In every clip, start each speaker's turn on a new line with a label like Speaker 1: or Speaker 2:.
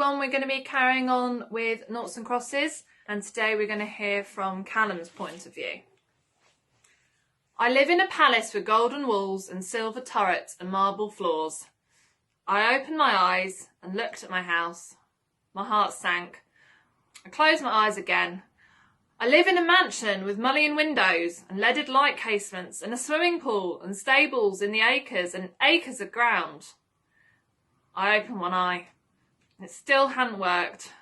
Speaker 1: everyone, we're going to be carrying on with Noughts and Crosses, and today we're going to hear from Callum's point of view. I live in a palace with golden walls and silver turrets and marble floors. I opened my eyes and looked at my house. My heart sank. I closed my eyes again. I live in a mansion with mullion windows and leaded light casements and a swimming pool and stables in the acres and acres of ground. I opened one eye. It still hadn't worked.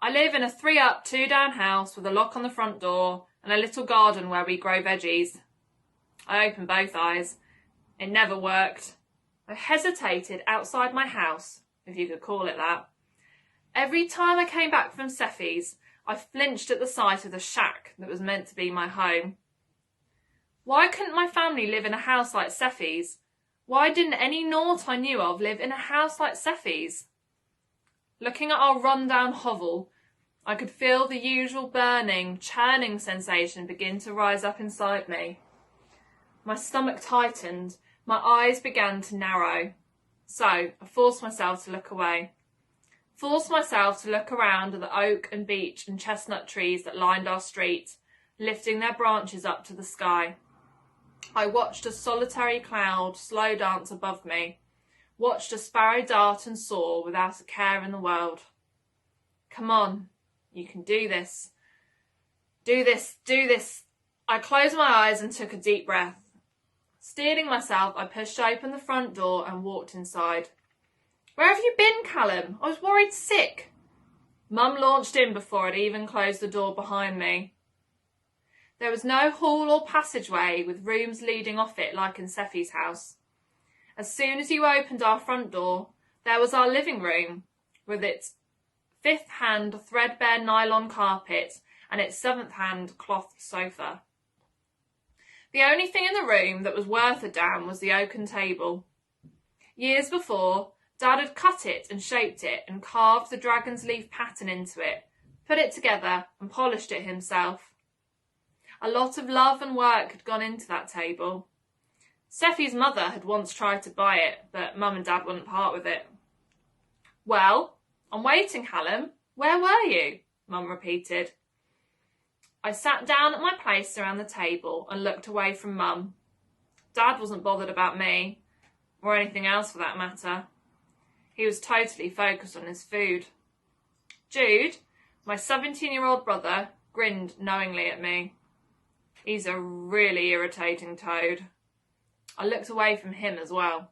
Speaker 1: I live in a 3-up, 2-down house with a lock on the front door and a little garden where we grow veggies. I opened both eyes. It never worked. I hesitated outside my house, if you could call it that. Every time I came back from Sophie's, I flinched at the sight of the shack that was meant to be my home. Why couldn't my family live in a house like Sophie's? Why didn't any Nought I knew of live in a house like Sophie's? Looking at our run-down hovel, I could feel the usual burning, churning sensation begin to rise up inside me. My stomach tightened, my eyes began to narrow. So I forced myself to look away. Forced myself to look around at the oak and beech and chestnut trees that lined our street, lifting their branches up to the sky. I watched a solitary cloud slow dance above me, watched a sparrow dart and soar without a care in the world. Come on, you can do this. Do this, do this. I closed my eyes and took a deep breath. Steeling myself, I pushed open the front door and walked inside. Where have you been, Callum? I was worried sick. Mum launched in before I'd even closed the door behind me. There was no hall or passageway with rooms leading off it like in Sophie's house. As soon as you opened our front door, there was our living room with its 5th-hand threadbare nylon carpet and its 7th-hand cloth sofa. The only thing in the room that was worth a damn was the oaken table. Years before, Dad had cut it and shaped it and carved the dragon's leaf pattern into it, put it together and polished it himself. A lot of love and work had gone into that table. Sophie's mother had once tried to buy it, but Mum and Dad wouldn't part with it. Well, I'm waiting, Callum. Where were you? Mum repeated. I sat down at my place around the table and looked away from Mum. Dad wasn't bothered about me, or anything else for that matter. He was totally focused on his food. Jude, my 17-year-old brother, grinned knowingly at me. He's a really irritating toad. I looked away from him as well.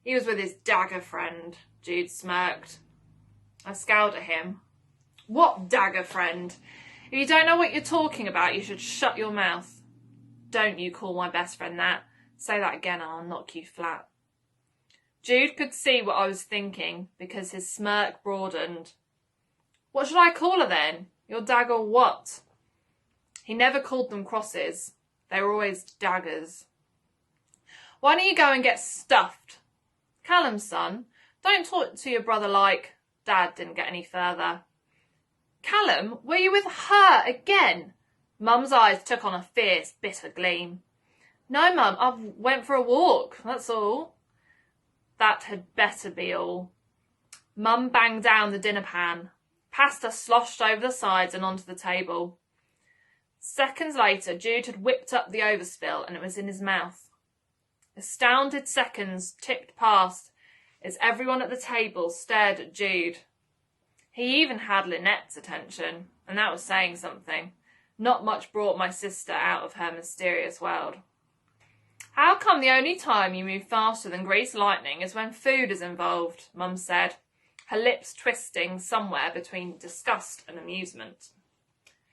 Speaker 1: He was with his dagger friend, Jude smirked. I scowled at him. What dagger friend? If you don't know what you're talking about, you should shut your mouth. Don't you call my best friend that. Say that again and I'll knock you flat. Jude could see what I was thinking because his smirk broadened. What should I call her then? Your dagger what? He never called them crosses. They were always daggers. Why don't you go and get stuffed? Callum, son, don't talk to your brother like... Dad didn't get any further. Callum, were you with her again? Mum's eyes took on a fierce, bitter gleam. No, Mum, I went for a walk, that's all. That had better be all. Mum banged down the dinner pan. Pasta sloshed over the sides and onto the table. Seconds later, Jude had whipped up the overspill and it was in his mouth. Astounded seconds ticked past as everyone at the table stared at Jude. He even had Lynette's attention, and that was saying something. Not much brought my sister out of her mysterious world. How come the only time you move faster than greased lightning is when food is involved? Mum said, her lips twisting somewhere between disgust and amusement.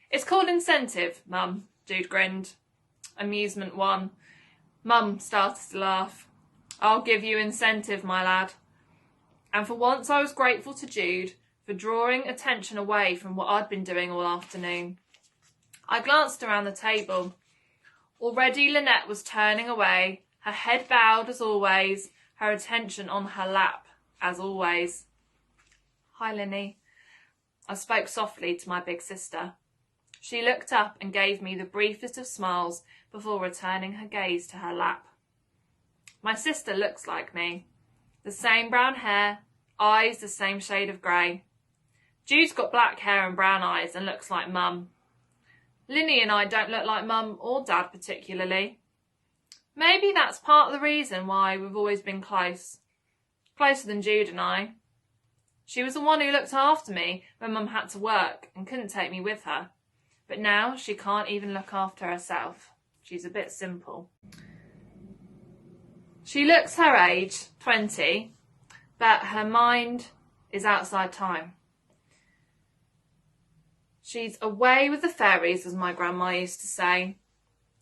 Speaker 1: It's called incentive, Mum, Jude grinned. Amusement won. Mum started to laugh. I'll give you incentive, my lad. And for once I was grateful to Jude for drawing attention away from what I'd been doing all afternoon. I glanced around the table. Already Lynette was turning away, her head bowed as always, her attention on her lap as always. Hi, Linny. I spoke softly to my big sister. She looked up and gave me the briefest of smiles before returning her gaze to her lap. My sister looks like me. The same brown hair, eyes the same shade of grey. Jude's got black hair and brown eyes and looks like Mum. Linny and I don't look like Mum or Dad particularly. Maybe that's part of the reason why we've always been close. Closer than Jude and I. She was the one who looked after me when Mum had to work and couldn't take me with her. But now she can't even look after herself. She's a bit simple. She looks her age, 20, but her mind is outside time. She's away with the fairies, as my grandma used to say.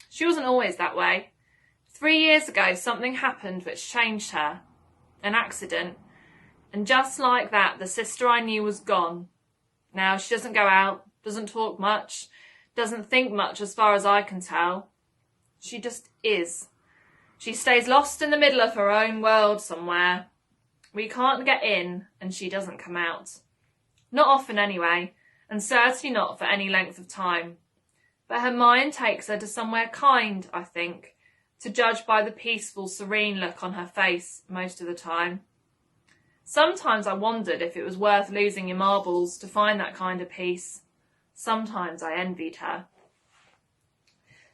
Speaker 1: She wasn't always that way. 3 years ago, something happened which changed her. An accident. And just like that, the sister I knew was gone. Now, she doesn't go out, doesn't talk much, doesn't think much as far as I can tell. She just is. She stays lost in the middle of her own world somewhere. We can't get in, and she doesn't come out. Not often anyway, and certainly not for any length of time. But her mind takes her to somewhere kind, I think, to judge by the peaceful, serene look on her face most of the time. Sometimes I wondered if it was worth losing your marbles to find that kind of peace. Sometimes I envied her.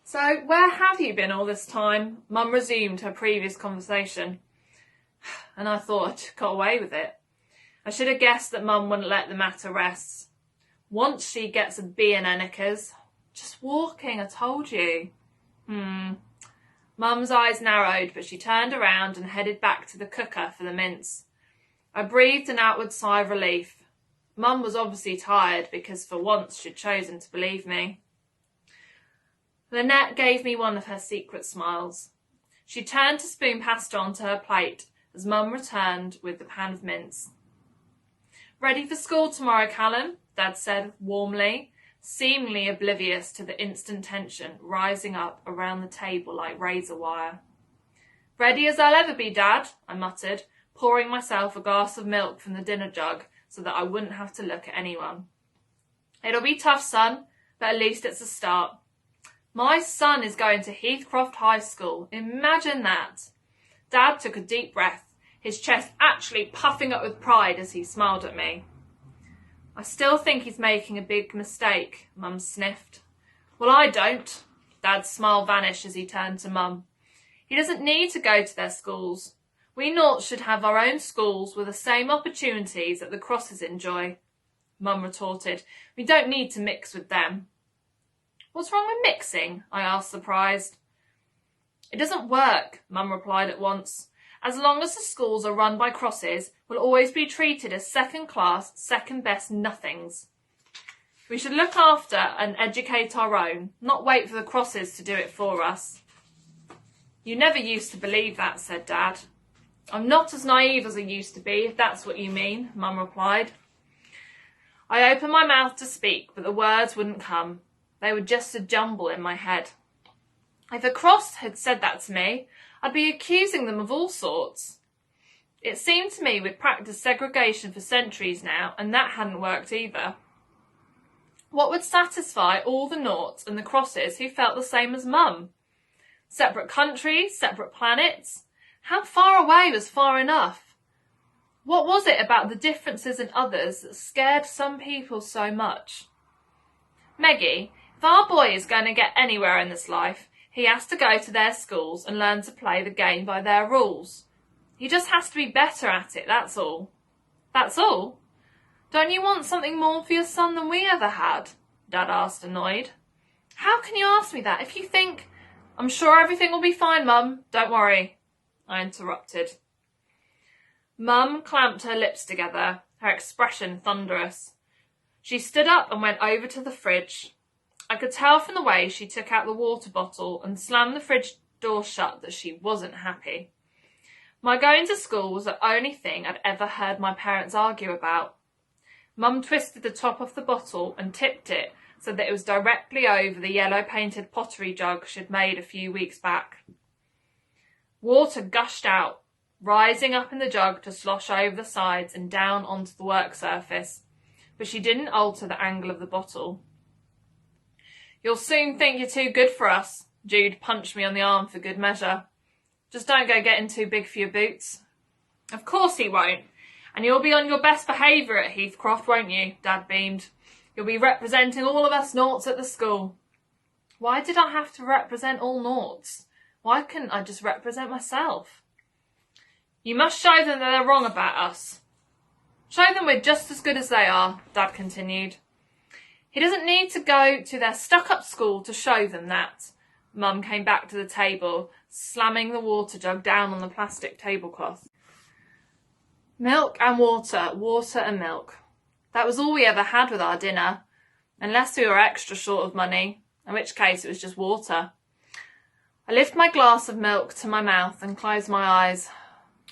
Speaker 1: So, where have you been all this time? Mum resumed her previous conversation. And I thought I'd got away with it. I should have guessed that Mum wouldn't let the matter rest. Once she gets a B in her knickers. Just walking, I told you. Mum's eyes narrowed, but she turned around and headed back to the cooker for the mince. I breathed an outward sigh of relief. Mum was obviously tired because for once she'd chosen to believe me. Lynette gave me one of her secret smiles. She turned to spoon pasta onto her plate as Mum returned with the pan of mince. "Ready for school tomorrow, Callum?" Dad said warmly, seemingly oblivious to the instant tension rising up around the table like razor wire. "Ready as I'll ever be, Dad," I muttered, pouring myself a glass of milk from the dinner jug so that I wouldn't have to look at anyone. "It'll be tough, son, but at least it's a start. My son is going to Heathcroft High School. Imagine that." Dad took a deep breath, his chest actually puffing up with pride as he smiled at me. "I still think he's making a big mistake," Mum sniffed. "Well, I don't." Dad's smile vanished as he turned to Mum. "He doesn't need to go to their schools. We Noughts should have our own schools with the same opportunities that the Crosses enjoy," Mum retorted. "We don't need to mix with them." "What's wrong with mixing?" I asked, surprised. "It doesn't work," Mum replied at once. "As long as the schools are run by Crosses, we'll always be treated as second-class, second-best nothings. We should look after and educate our own, not wait for the Crosses to do it for us." "You never used to believe that," said Dad. "I'm not as naive as I used to be, if that's what you mean," Mum replied. I opened my mouth to speak, but the words wouldn't come. They were just a jumble in my head. If a Cross had said that to me, I'd be accusing them of all sorts. It seemed to me we'd practiced segregation for centuries now, and that hadn't worked either. What would satisfy all the Noughts and the Crosses who felt the same as Mum? Separate countries, separate planets? How far away was far enough? What was it about the differences in others that scared some people so much? "Meggie, if our boy is going to get anywhere in this life, he has to go to their schools and learn to play the game by their rules. He just has to be better at it, that's all." "That's all? Don't you want something more for your son than we ever had?" Dad asked, annoyed. "How can you ask me that if you think—" "I'm sure everything will be fine, Mum. Don't worry," I interrupted. Mum clamped her lips together, her expression thunderous. She stood up and went over to the fridge. I could tell from the way she took out the water bottle and slammed the fridge door shut that she wasn't happy. My going to school was the only thing I'd ever heard my parents argue about. Mum twisted the top off the bottle and tipped it so that it was directly over the yellow-painted pottery jug she'd made a few weeks back. Water gushed out, rising up in the jug to slosh over the sides and down onto the work surface, but she didn't alter the angle of the bottle. "You'll soon think you're too good for us," Jude punched me on the arm for good measure. "Just don't go getting too big for your boots." "Of course he won't. And you'll be on your best behaviour at Heathcroft, won't you? Dad beamed. You'll be representing all of us Noughts at the school. Why did I have to represent all Noughts? Why couldn't I just represent myself? You must show them that they're wrong about us. Show them we're just as good as they are, Dad continued. He doesn't need to go to their stuck-up school to show them that. Mum came back to the table, slamming the water jug down on the plastic tablecloth. Milk and water, water and milk. That was all we ever had with our dinner, unless we were extra short of money, in which case it was just water. I lifted my glass of milk to my mouth and closed my eyes.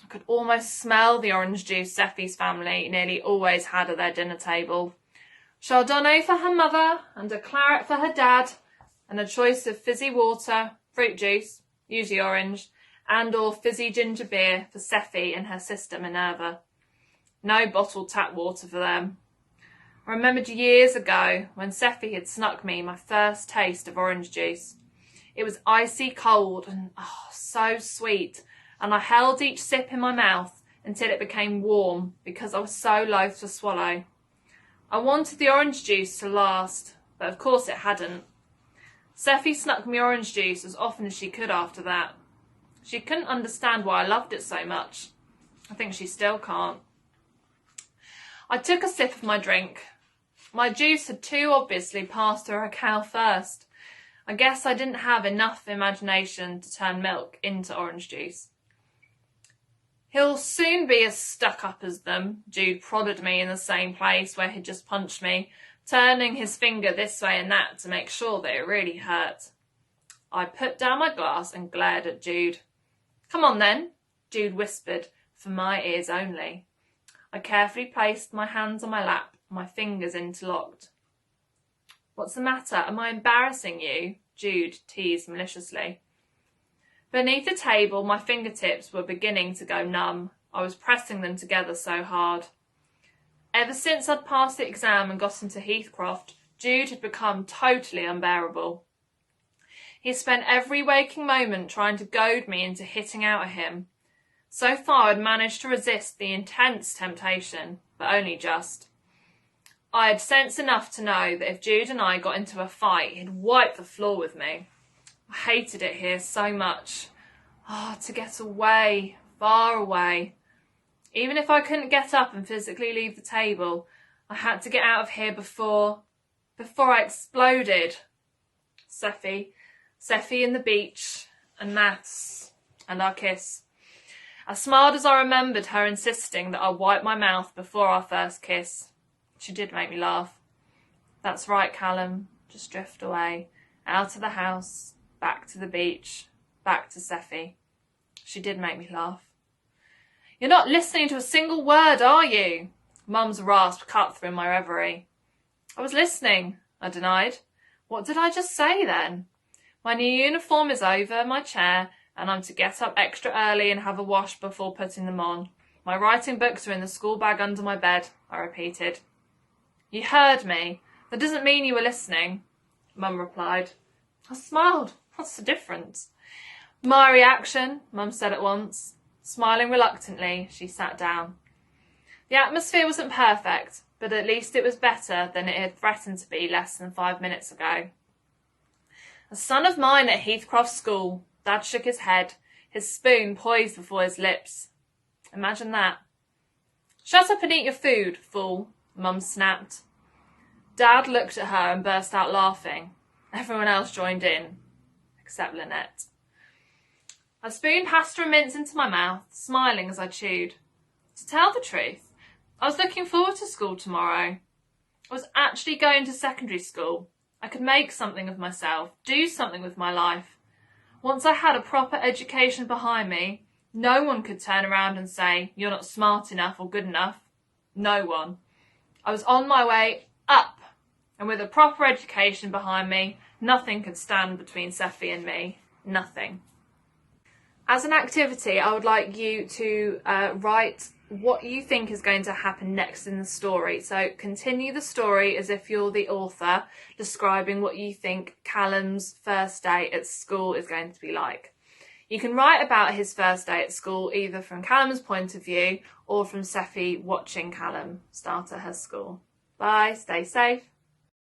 Speaker 1: I could almost smell the orange juice Sophie's family nearly always had at their dinner table. Chardonnay for her mother, and a claret for her dad, and a choice of fizzy water, fruit juice, usually orange, and or fizzy ginger beer for Sophie and her sister Minerva. No bottled tap water for them. I remembered years ago when Sophie had snuck me my first taste of orange juice. It was icy cold and so sweet, and I held each sip in my mouth until it became warm because I was so loath to swallow. I wanted the orange juice to last, but of course it hadn't. Sophie snuck me orange juice as often as she could after that. She couldn't understand why I loved it so much. I think she still can't. I took a sip of my drink. My juice had too obviously passed through her cow first. I guess I didn't have enough imagination to turn milk into orange juice. He'll soon be as stuck up as them. Jude prodded me in the same place where he'd just punched me, turning his finger this way and that to make sure that it really hurt. I put down my glass and glared at Jude. Come on then, Jude whispered, for my ears only. I carefully placed my hands on my lap, my fingers interlocked. What's the matter? Am I embarrassing you? Jude teased maliciously. Beneath the table, my fingertips were beginning to go numb. I was pressing them together so hard. Ever since I'd passed the exam and got into Heathcroft, Jude had become totally unbearable. He spent every waking moment trying to goad me into hitting out at him. So far I'd managed to resist the intense temptation, but only just. I had sense enough to know that if Jude and I got into a fight, he'd wipe the floor with me. I hated it here so much. To get away, far away. Even if I couldn't get up and physically leave the table, I had to get out of here before I exploded. Sophie and the beach, and maths, and our kiss. As smart as I remembered her insisting that I wipe my mouth before our first kiss, she did make me laugh. That's right, Callum. Just drift away, out of the house, back to the beach, back to Sophie. She did make me laugh. You're not listening to a single word, are you? Mum's rasp cut through my reverie. I was listening, I denied. What did I just say then? My new uniform is over my chair, and I'm to get up extra early and have a wash before putting them on. My writing books are in the school bag under my bed, I repeated. You heard me. That doesn't mean you were listening, Mum replied. I smiled. What's the difference? My reaction, Mum said at once. Smiling reluctantly, she sat down. The atmosphere wasn't perfect, but at least it was better than it had threatened to be less than 5 minutes ago. A son of mine at Heathcroft School. Dad shook his head, his spoon poised before his lips. Imagine that. Shut up and eat your food, fool, Mum snapped. Dad looked at her and burst out laughing. Everyone else joined in, except Lynette. I spooned pasta and mince into my mouth, smiling as I chewed. To tell the truth, I was looking forward to school tomorrow. I was actually going to secondary school. I could make something of myself, do something with my life. Once I had a proper education behind me, no one could turn around and say, you're not smart enough or good enough. No one. I was on my way up, and with a proper education behind me, nothing could stand between Sophie and me. Nothing. As an activity, I would like you to write what you think is going to happen next in the story. So continue the story as if you're the author, describing what you think Callum's first day at school is going to be like. You can write about his first day at school either from Callum's point of view or from Sophie watching Callum start at her school. Bye, stay safe.